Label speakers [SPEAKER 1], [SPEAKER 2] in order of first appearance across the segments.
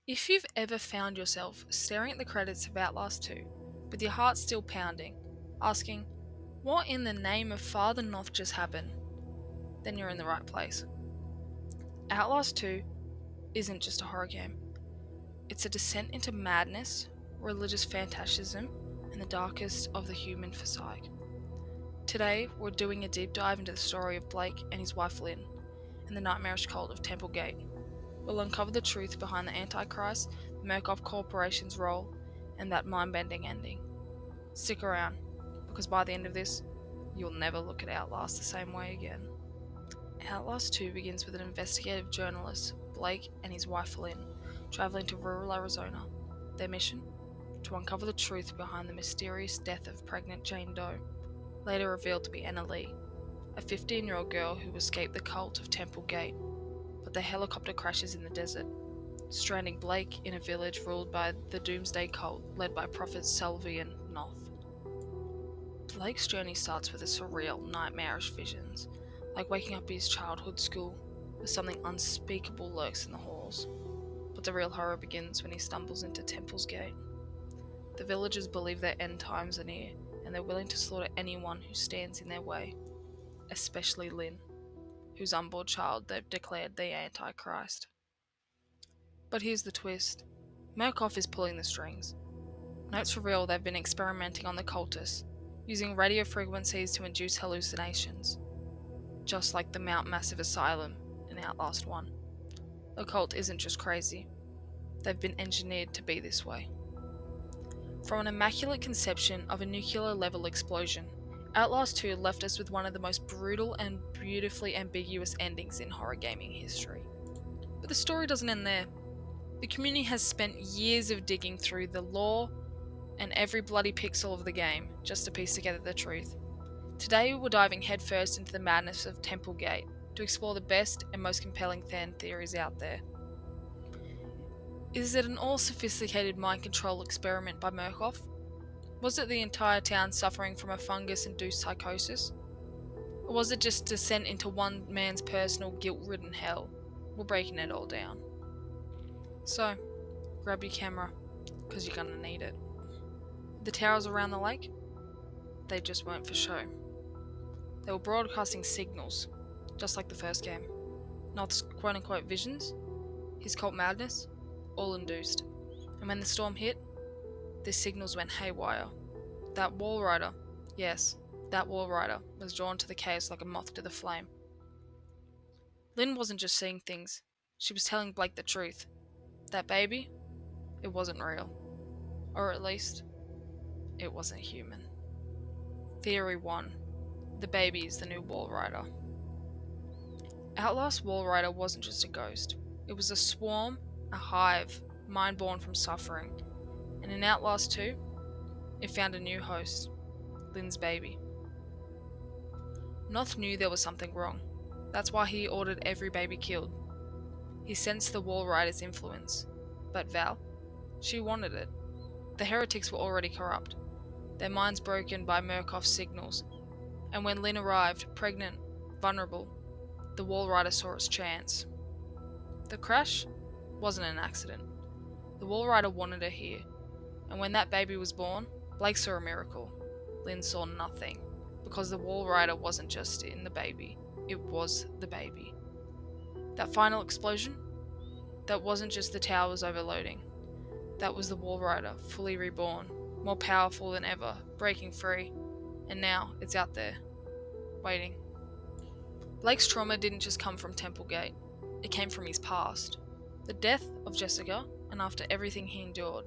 [SPEAKER 1] If you've ever found yourself staring at the credits of Outlast 2, with your heart still pounding, asking, what in the name of Father Noth just happened, then you're in the right place. Outlast 2 isn't just a horror game. It's a descent into madness, religious fantasism, and the darkest of the human physique. Today, we're doing a deep dive into the story of Blake and his wife Lynn, and the nightmarish cult of Temple Gate. We'll uncover the truth behind the Antichrist, the Murkoff Corporation's role, and that mind-bending ending. Stick around, because by the end of this, you'll never look at Outlast the same way again. Outlast 2 begins with an investigative journalist, Blake, and his wife Lynn, traveling to rural Arizona. Their mission? To uncover the truth behind the mysterious death of pregnant Jane Doe, later revealed to be Anna Lee, a 15-year-old girl who escaped the cult of Temple Gate. But the helicopter crashes in the desert, stranding Blake in a village ruled by the Doomsday Cult led by Prophet Salvian Noth. Blake's journey starts with a surreal, nightmarish visions, like waking up at his childhood school, where something unspeakable lurks in the halls. But the real horror begins when he stumbles into Temple's Gate. The villagers believe their end times are near, and they're willing to slaughter anyone who stands in their way, especially Lynn, whose unborn child they've declared the Antichrist. But here's the twist. Murkoff is pulling the strings. Notes reveal they've been experimenting on the cultists, using radio frequencies to induce hallucinations, just like the Mount Massive Asylum in Outlast 1. The cult isn't just crazy, they've been engineered to be this way. From an immaculate conception of a nuclear-level explosion, Outlast 2 left us with one of the most brutal and beautifully ambiguous endings in horror gaming history. But the story doesn't end there. The community has spent years of digging through the lore and every bloody pixel of the game just to piece together the truth. Today we're diving headfirst into the madness of Temple Gate to explore the best and most compelling fan theories out there. Is it an all-sophisticated mind control experiment by Murkoff? Was it the entire town suffering from a fungus-induced psychosis? Or was it just descent into one man's personal guilt-ridden hell? We're breaking it all down. So, grab your camera, because you're gonna need it. The towers around the lake? They just weren't for show. They were broadcasting signals, just like the first game. Noth's quote-unquote visions, his cult madness, all induced. And when the storm hit, the signals went haywire. That wall rider, yes, that wall rider, was drawn to the chaos like a moth to the flame. Lynn wasn't just seeing things, she was telling Blake the truth. That baby, it wasn't real. Or at least, it wasn't human. Theory 1. The baby is the new wall rider. Outlast wall rider wasn't just a ghost. It was a swarm, a hive, mind born from suffering. And in Outlast 2, it found a new host, Lynn's baby. Noth knew there was something wrong. That's why he ordered every baby killed. He sensed the wall rider's influence. But Val, she wanted it. The heretics were already corrupt, their minds broken by Murkoff's signals. And when Lynn arrived, pregnant, vulnerable, the wall rider saw its chance. The crash wasn't an accident. The wall rider wanted her here. And when that baby was born, Blake saw a miracle. Lynn saw nothing, because the wall rider wasn't just in the baby, it was the baby. That final explosion? That wasn't just the towers overloading. That was the wall rider, fully reborn, more powerful than ever, breaking free. And now, it's out there, waiting. Blake's trauma didn't just come from Temple Gate, it came from his past. The death of Jessica, and after everything he endured,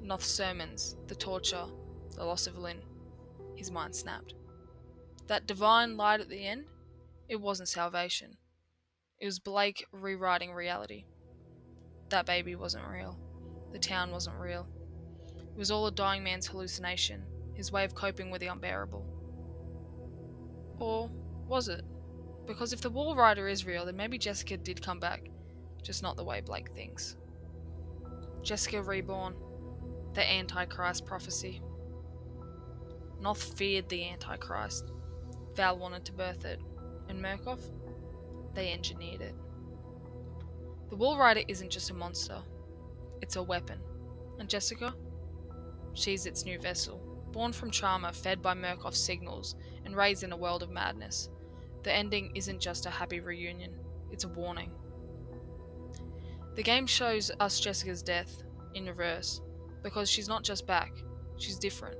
[SPEAKER 1] Noth's sermons, the torture, the loss of Lynn, his mind snapped. That divine light at the end, it wasn't salvation. It was Blake rewriting reality. That baby wasn't real. The town wasn't real. It was all a dying man's hallucination, his way of coping with the unbearable. Or was it? Because if the wall rider is real, then maybe Jessica did come back, just not the way Blake thinks. Jessica reborn, the Antichrist prophecy. Noth feared the Antichrist. Val wanted to birth it, and Murkoff, they engineered it. The wall rider isn't just a monster. it's a weapon. And Jessica? She's its new vessel. Born from trauma, fed by Murkoff's signals, and raised in a world of madness. The ending isn't just a happy reunion, it's a warning. The game shows us Jessica's death in reverse, because she's not just back, she's different.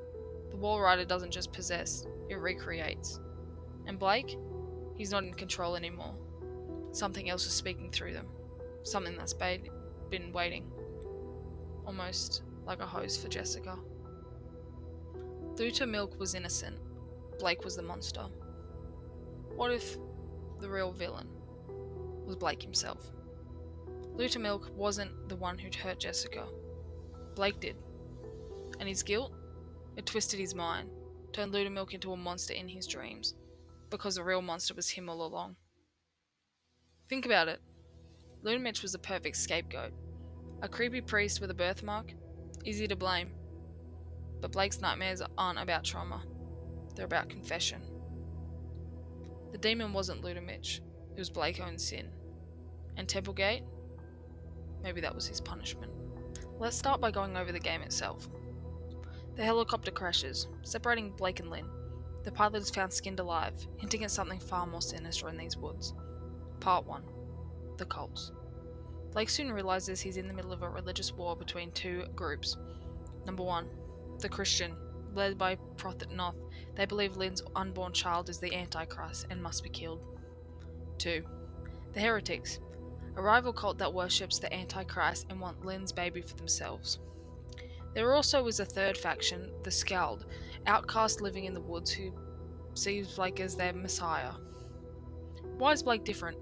[SPEAKER 1] The Wall Rider doesn't just possess, it recreates. And Blake? He's not in control anymore. Something else is speaking through them. Something that's been waiting. Almost like a host for Jessica. Luther Milk was innocent. Blake was the monster. What if the real villain was Blake himself? Luther Milk wasn't the one who'd hurt Jessica. Blake did. And his guilt? It twisted his mind, turned Luther Milk into a monster in his dreams, because the real monster was him all along. Think about it. Luther Mitch was the perfect scapegoat. A creepy priest with a birthmark? Easy to blame. But Blake's nightmares aren't about trauma. They're about confession. The demon wasn't Luther Mitch. It was Blake's own sin. And Templegate? Maybe that was his punishment. Let's start by going over the game itself. The helicopter crashes, separating Blake and Lynn. The pilot is found skinned alive, hinting at something far more sinister in these woods. Part 1. The cults. Blake soon realizes he's in the middle of a religious war between two groups. Number 1. The Christian, led by Prophet Noth. They believe Lynn's unborn child is the Antichrist and must be killed. 2. The Heretics, a rival cult that worships the Antichrist and want Lynn's baby for themselves. There also is a third faction, the Scald, outcasts living in the woods who sees Blake as their messiah. Why is Blake different?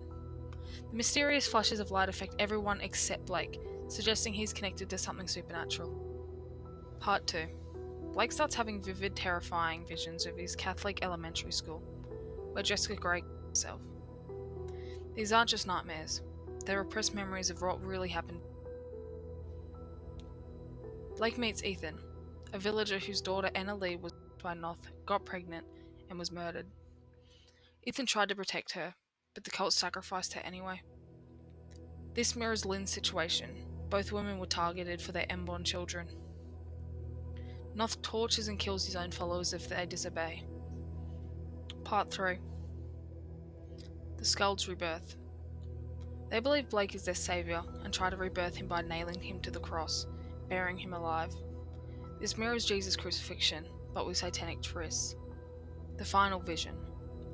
[SPEAKER 1] The mysterious flashes of light affect everyone except Blake, suggesting he's connected to something supernatural. Part 2. Blake starts having vivid, terrifying visions of his Catholic elementary school, where Jessica Gray killed herself. These aren't just nightmares, they're repressed memories of what really happened. Blake meets Ethan, a villager whose daughter Anna Lee was by Noth, got pregnant, and was murdered. Ethan tried to protect her, but the cult sacrificed her anyway. This mirrors Lynn's situation. Both women were targeted for their unborn children. Noth tortures and kills his own followers if they disobey. Part 3. The Skuld's rebirth. They believe Blake is their saviour and try to rebirth him by nailing him to the cross, burying him alive. This mirrors Jesus' crucifixion, but with satanic twists. The final vision.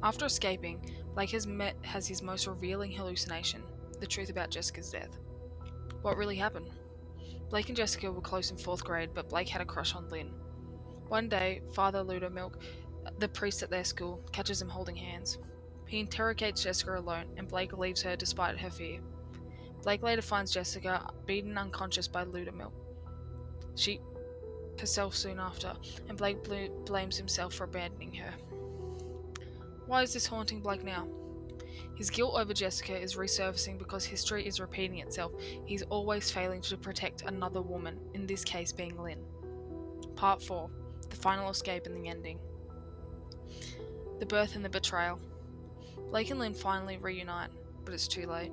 [SPEAKER 1] After escaping, Blake has his most revealing hallucination, the truth about Jessica's death. What really happened? Blake and Jessica were close in 4th grade, but Blake had a crush on Lynn. One day, Father Luther Milk, the priest at their school, catches them holding hands. He interrogates Jessica alone, and Blake leaves her despite her fear. Blake later finds Jessica beaten unconscious by Luther Milk. She herself soon after, and Blake blames himself for abandoning her. Why is this haunting Blake now? His guilt over Jessica is resurfacing because history is repeating itself. He's always failing to protect another woman, in this case being Lynn. Part 4. The final escape and the ending. The birth and the betrayal. Blake and Lynn finally reunite, but it's too late.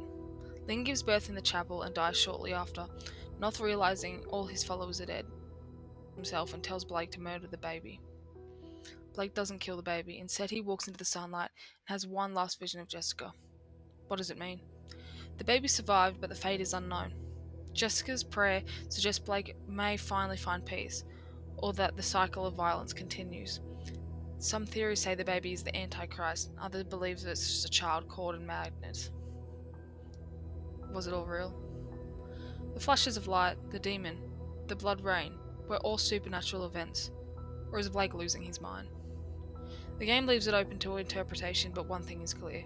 [SPEAKER 1] Lynn gives birth in the chapel and dies shortly after, not realizing all his followers are dead. Himself and tells Blake to murder the baby. Blake doesn't kill the baby. Instead, he walks into the sunlight and has one last vision of Jessica. What does it mean? The baby survived, but the fate is unknown. Jessica's prayer suggests Blake may finally find peace, or that the cycle of violence continues. Some theories say the baby is the Antichrist, others believe that it's just a child caught in madness. Was it all real? The flashes of light, the demon, the blood rain, were all supernatural events, or is Blake losing his mind? The game leaves it open to interpretation, but one thing is clear.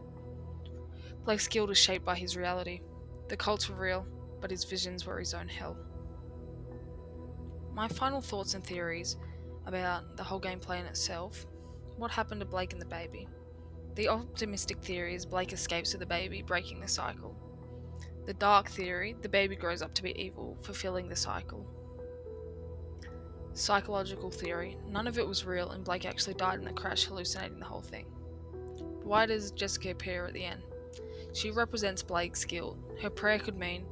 [SPEAKER 1] Blake's guilt is shaped by his reality. The cults were real, but his visions were his own hell. My final thoughts and theories about the whole gameplay in itself. What happened to Blake and the baby? The optimistic theory is Blake escapes with the baby, breaking the cycle. The dark theory, the baby grows up to be evil, fulfilling the cycle. Psychological theory, none of it was real and Blake actually died in the crash, hallucinating the whole thing. Why does Jessica appear at the end? She represents Blake's guilt. Her prayer could mean,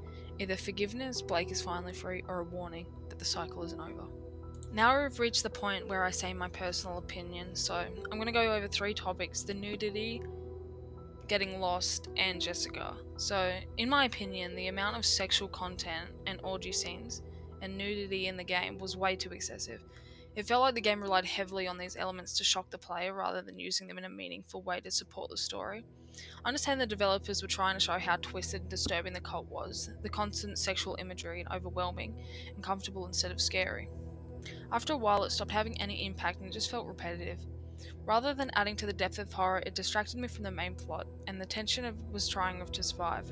[SPEAKER 1] Either forgiveness, Blake is finally free, or a warning that the cycle isn't over. Now we've reached the point where I say my personal opinion, so I'm going to go over 3 topics: the nudity, getting lost, and Jessica. So, in my opinion, the amount of sexual content and orgy scenes and nudity in the game was way too excessive. It felt like the game relied heavily on these elements to shock the player rather than using them in a meaningful way to support the story. I understand the developers were trying to show how twisted and disturbing the cult was, the constant sexual imagery and overwhelming and comfortable instead of scary. After a while, it stopped having any impact and it just felt repetitive. Rather than adding to the depth of horror, it distracted me from the main plot, and the tension was trying to survive.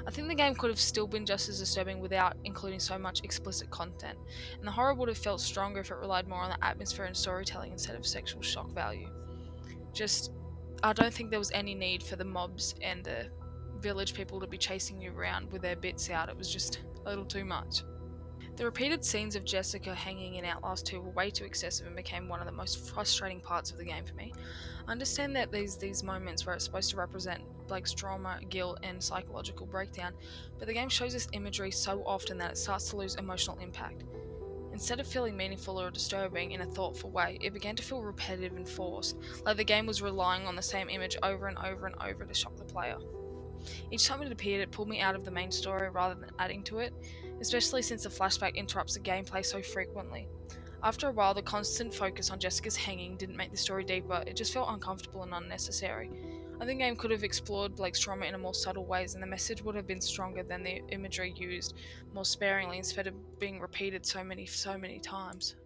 [SPEAKER 1] I think the game could have still been just as disturbing without including so much explicit content, and the horror would have felt stronger if it relied more on the atmosphere and storytelling instead of sexual shock value. Just, I don't think there was any need for the mobs and the village people to be chasing you around with their bits out. It was just a little too much. The repeated scenes of Jessica hanging in Outlast 2 were way too excessive and became one of the most frustrating parts of the game for me. I understand that there's these moments where it's supposed to represent Blake's trauma, guilt, and psychological breakdown, but the game shows this imagery so often that it starts to lose emotional impact. Instead of feeling meaningful or disturbing in a thoughtful way, it began to feel repetitive and forced, like the game was relying on the same image over and over and over to shock the player. Each time it appeared, it pulled me out of the main story rather than adding to it, especially since the flashback interrupts the gameplay so frequently. After a while, the constant focus on Jessica's hanging didn't make the story deeper, it just felt uncomfortable and unnecessary. I think the game could have explored Blake's trauma in a more subtle ways, and the message would have been stronger than the imagery used more sparingly instead of being repeated so many times.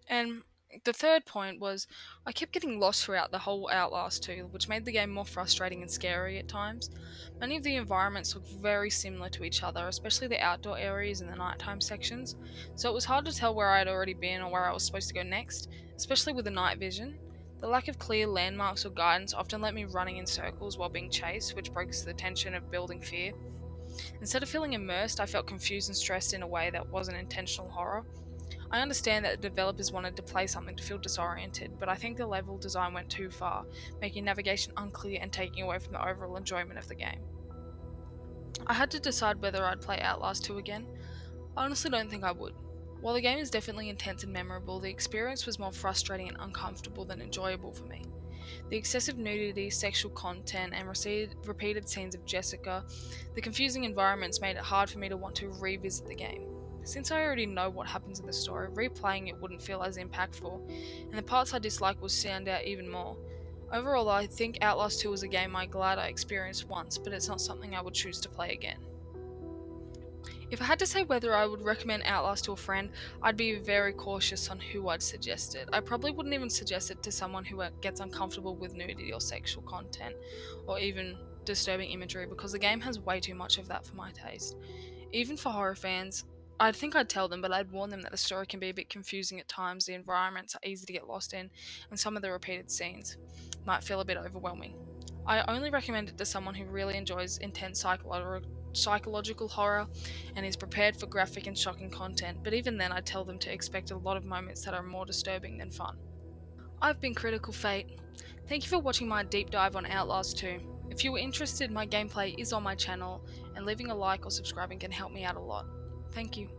[SPEAKER 1] And the third point was I kept getting lost throughout the whole Outlast 2, which made the game more frustrating and scary at times. Many of the environments looked very similar to each other, especially the outdoor areas and the nighttime sections, so it was hard to tell where I had already been or where I was supposed to go next, especially with the night vision. The lack of clear landmarks or guidance often left me running in circles while being chased, which breaks the tension of building fear. Instead of feeling immersed, I felt confused and stressed in a way that wasn't intentional horror. I understand that the developers wanted to play something to feel disoriented, but I think the level design went too far, making navigation unclear and taking away from the overall enjoyment of the game. I had to decide whether I'd play Outlast 2 again. I honestly don't think I would. While the game is definitely intense and memorable, the experience was more frustrating and uncomfortable than enjoyable for me. The excessive nudity, sexual content, and repeated scenes of Jessica, the confusing environments made it hard for me to want to revisit the game. Since I already know what happens in the story, replaying it wouldn't feel as impactful, and the parts I dislike would stand out even more. Overall, I think Outlast 2 is a game I'm glad I experienced once, but it's not something I would choose to play again. If I had to say whether I would recommend Outlast to a friend, I'd be very cautious on who I'd suggest it. I probably wouldn't even suggest it to someone who gets uncomfortable with nudity or sexual content, or even disturbing imagery, because the game has way too much of that for my taste. Even for horror fans, I think I'd tell them, but I'd warn them that the story can be a bit confusing at times, the environments are easy to get lost in, and some of the repeated scenes might feel a bit overwhelming. I only recommend it to someone who really enjoys intense psychological horror and is prepared for graphic and shocking content, but even then I'd tell them to expect a lot of moments that are more disturbing than fun. I've been Critical Fate. Thank you for watching my deep dive on Outlast 2. If you were interested, my gameplay is on my channel, and leaving a like or subscribing can help me out a lot. Thank you.